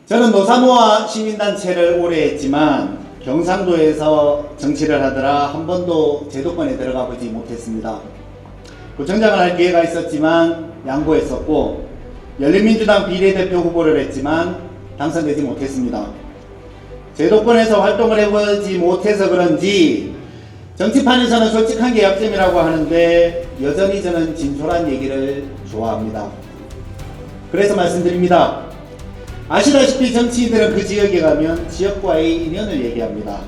저는 노사모와 시민단체를 오래 했지만 경상도에서 정치를 하느라 한 번도 제도권에 들어가 보지 못했습니다. 구청장을 할 기회가 있었지만 양보했었고, 열린민주당 비례대표 후보를 했지만 당선되지 못했습니다. 제도권에서 활동을 해보지 못해서 그런지 정치판에서는 솔직한 게 약점이라고 하는데 여전히 저는 진솔한 얘기를 좋아합니다. 그래서 말씀드립니다. 아시다시피 정치인들은 그 지역에 가면 지역과의 인연을 얘기합니다.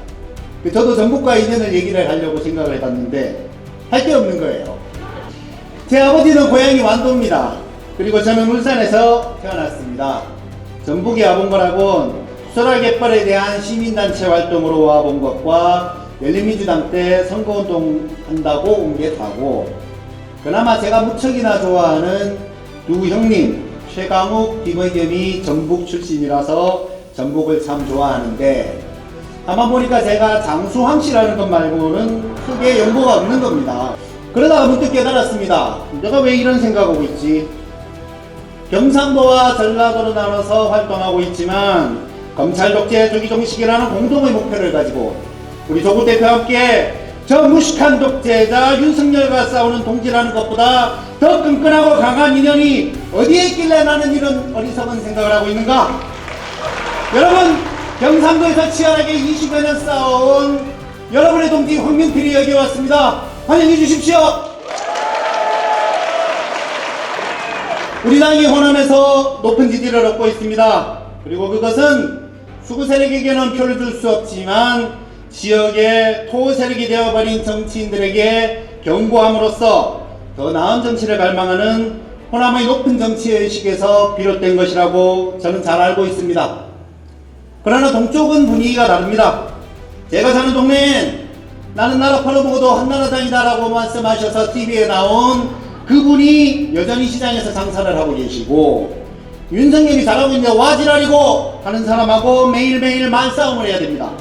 저도 전북과의 인연을 얘기를 하려고 생각을 해봤는데 할 게 없는 거예요. 제 아버지는 고향이 완도입니다. 그리고 저는 울산에서 태어났습니다. 전북에 와본 거라곤 수라갯벌에 대한 시민단체 활동으로 와본 것과 열린민주당 때 선거운동 한다고 온 게 다고, 그나마 제가 무척이나 좋아하는 두 형님 최강욱, 김의겸이 전북 출신이라서 전북을 참 좋아하는데, 가만 보니까 제가 장수황 씨라는 것 말고는 크게 연고가 없는 겁니다. 그러다가 문득 깨달았습니다. 내가 왜 이런 생각하고 있지? 경상도와 전라도로 나눠서 활동하고 있지만 검찰 독재 조기 종식이라는 공동의 목표를 가지고 우리 조국 대표와 함께 저 무식한 독재자 윤석열과 싸우는 동지라는 것보다 더 끈끈하고 강한 인연이 어디에 있길래 나는 이런 어리석은 생각을 하고 있는가? 여러분, 경상도에서 치열하게 20여 년 싸워온 여러분의 동지 황명필이 여기 왔습니다. 환영해 주십시오. 우리 당이 호남에서 높은 지지를 얻고 있습니다. 그리고 그것은 수구 세력에게는 표를 줄 수 없지만 지역의 토 세력이 되어버린 정치인들에게 경고함으로써 더 나은 정치를 갈망하는 호남의 높은 정치의식에서 비롯된 것이라고 저는 잘 알고 있습니다. 그러나 동쪽은 분위기가 다릅니다. 제가 사는 동네엔 나는 나라 팔아보고도 한나라당이다 라고 말씀하셔서 TV에 나온 그분이 여전히 시장에서 장사를 하고 계시고, 윤석열이 잘하고 있는데 와지랄이고 하는 사람하고 매일매일 말싸움을 해야 됩니다.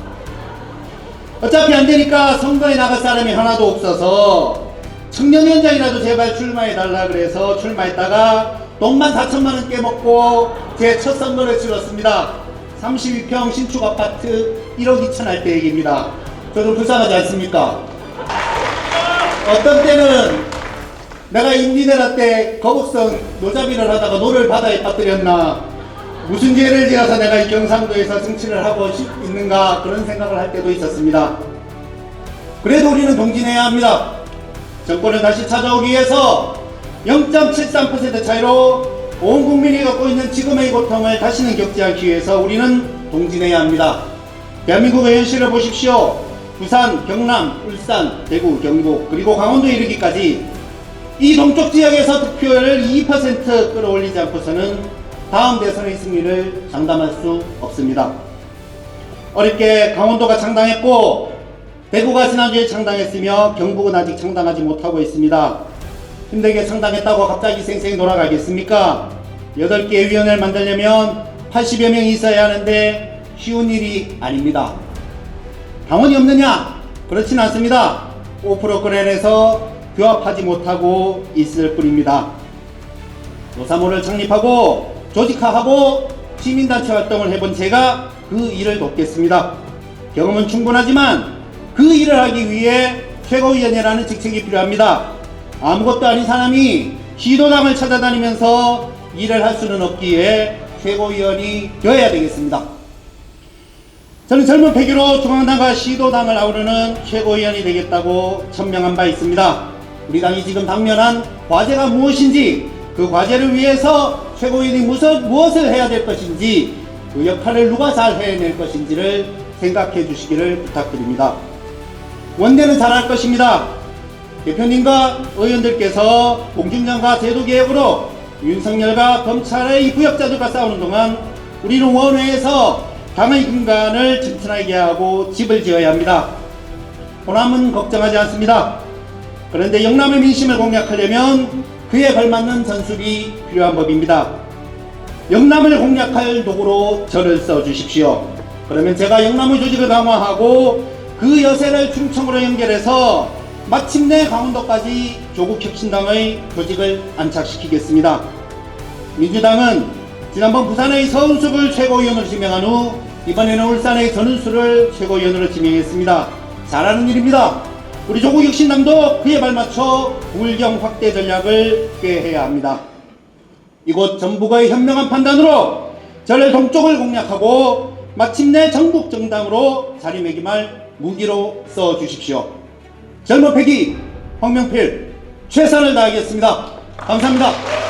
어차피 안 되니까 선거에 나갈 사람이 하나도 없어서 청년위원장이라도 제발 출마해달라 그래서 출마했다가 돈만 4천만 원 깨먹고 제 첫 선거를 치렀습니다. 32평 신축 아파트 1억 2천 할 때 얘기입니다. 저도 불쌍하지 않습니까? 어떤 때는 내가 임진왜란 때 거북선 노자비를 하다가 노를 바다에 빠뜨렸나, 무슨 죄를 지어서 내가 이 경상도에서 정치를 하고 있는가, 그런 생각을 할 때도 있었습니다. 그래도 우리는 동진해야 합니다. 정권을 다시 찾아오기 위해서 0.73% 차이로 온 국민이 겪고 있는 지금의 고통을 다시는 겪지 않기 위해서 우리는 동진해야 합니다. 대한민국의 현실을 보십시오. 부산, 경남, 울산, 대구, 경북, 그리고 강원도에 이르기까지 이 동쪽 지역에서 득표율을 2% 끌어올리지 않고서는 다음 대선의 승리를 장담할 수 없습니다. 어렵게 강원도가 창당했고 대구가 지난주에 창당했으며 경북은 아직 창당하지 못하고 있습니다. 힘들게 창당했다고 갑자기 쌩쌩 돌아가겠습니까? 8개의 위원회를 만들려면 80여 명이 있어야 하는데 쉬운 일이 아닙니다. 당원이 없느냐? 그렇진 않습니다. 5% 꺼내내서 규합하지 못하고 있을 뿐입니다. 노사모를 창립하고 조직화하고 시민단체 활동을 해본 제가 그 일을 돕겠습니다. 경험은 충분하지만 그 일을 하기 위해 최고위원회라는 직책이 필요합니다. 아무것도 아닌 사람이 시도당을 찾아다니면서 일을 할 수는 없기에 최고위원이 되어야 되겠습니다. 저는 젊은 패기로 중앙당과 시도당을 아우르는 최고위원이 되겠다고 천명한 바 있습니다. 우리 당이 지금 당면한 과제가 무엇인지, 그 과제를 위해서 최고위원이 무엇을 해야 될 것인지, 그 역할을 누가 잘 해낼 것인지를 생각해 주시기를 부탁드립니다. 원내는 잘할 것입니다. 대표님과 의원들께서 공직년과 제도개혁으로 윤석열과 검찰의 부역자들과 싸우는 동안 우리는 원외에서 당의 근간을 튼튼하게 하고 집을 지어야 합니다. 호남은 걱정하지 않습니다. 그런데 영남의 민심을 공략하려면 그에 걸맞는 전술이 필요한 법입니다. 영남을 공략할 도구로 저를 써주십시오. 그러면 제가 영남의 조직을 강화하고 그 여세를 충청으로 연결해서 마침내 강원도까지 조국혁신당의 조직을 안착시키겠습니다. 민주당은 지난번 부산의 서은숙을 최고위원으로 지명한 후 이번에는 울산의 전은수를 최고위원으로 지명했습니다. 잘하는 일입니다. 우리 조국혁신당도 그에 발맞춰 부울경 확대 전략을 꾀해야 합니다. 이곳 전북의 현명한 판단으로 전례 동쪽을 공략하고 마침내 전국 정당으로 자리매김할 무기로 써주십시오. 젊은 패기 황명필 최선을 다하겠습니다. 감사합니다.